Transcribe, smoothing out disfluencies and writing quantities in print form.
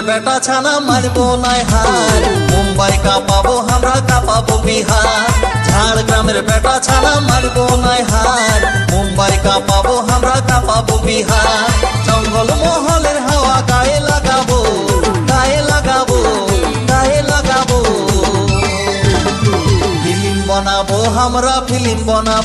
বেটা ছানা মারবো নাই হার, মুম্বাই কাঁপাবো আমরা কাঁপাবো বিহার। ঝাড়গ্রামের বেটা ছানা মারবো নাই হার, মুম্বাই কাঁপাবো আমরা কাঁপাবো বিহার। জঙ্গল মহলের হাওয়া গায়ে লাগাবো, গায়ে লাগাবো, গায়ে লাগাবো। ফিল্ম বানাবো আমরা, ফিল্ম বানাবো।